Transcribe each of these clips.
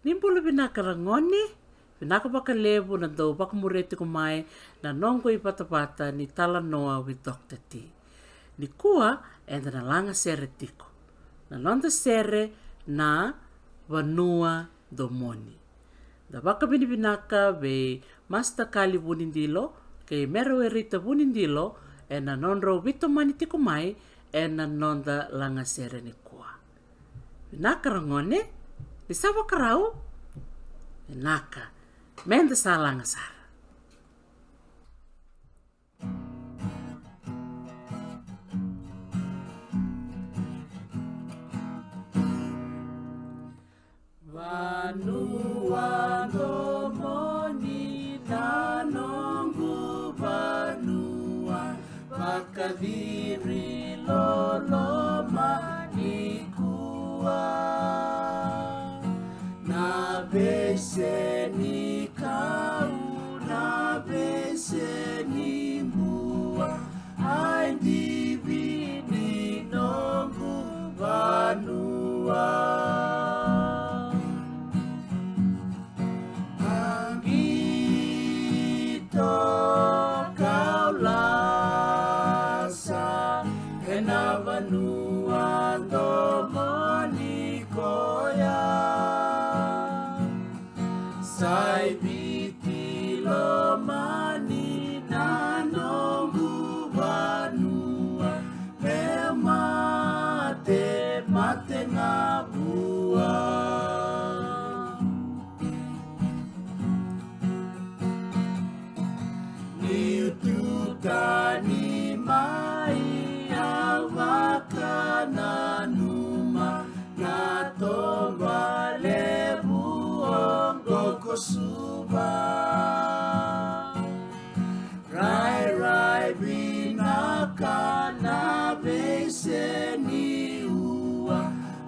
Nimpulu vinaka rangoni, vinaka bakalevu na do bakamureti kumai na nongo I patapata ni tala noa with Dr. T. Ni kua enda na langa sere tiko. Na nonda sere na Vanua Domoni. Da baka bini vinaka ve Master Kali Vunidilo, ke Merewairita Vunidilo, e na nonro vito mani tiko mai, e na nonda langa sere ni kua. Vinaka rangone, ni sawa karau? Vinaka, menda sa langa sara. Vanua Domoni na nongu Vanua Vakadiri Loloma ni kua na bese ni kau na bese ni mua ai divini nongu Vanua Vanua Domoni koya sai biti lomani na nongu Vanua me mate ngabua ni ututani mai na numa na tomba lebu ongo kosuba rai vinaka na bese ni ua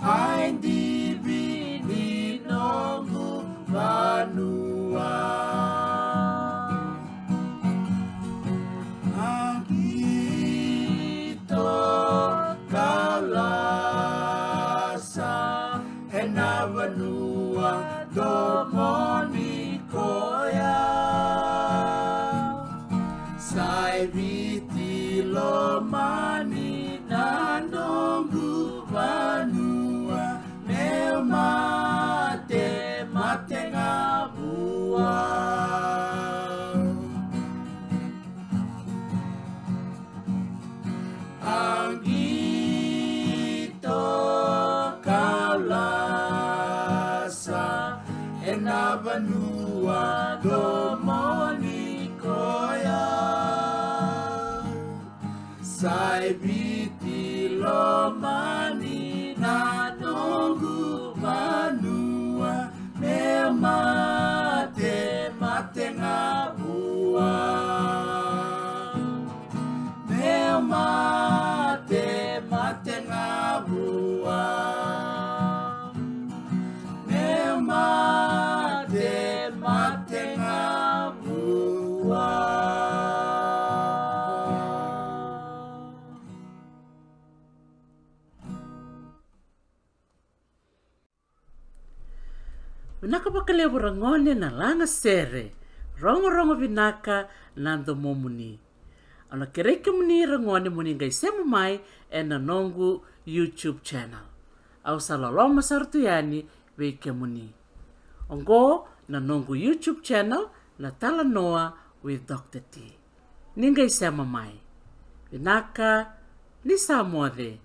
aindi vini nongu Vanua Vanua Domoni koya sai viti lomani na nongu Vanua me mate ngabua na Vanua Domoni koya sai biti lomani na nongu Vanua me mate ngabua me mate ngabua me mate ngabua. Vinaka bakalevu rangone na langa sere, rongo vinaka nando momuni. Ana kereke muni rangone muni ngai sema mai e na nongu YouTube channel. Au sa Loloma sartuyani veike muni. Ongo na nongu YouTube channel na tala noa with Dr. T. Ningai sema mai. Vinaka ni sa moade.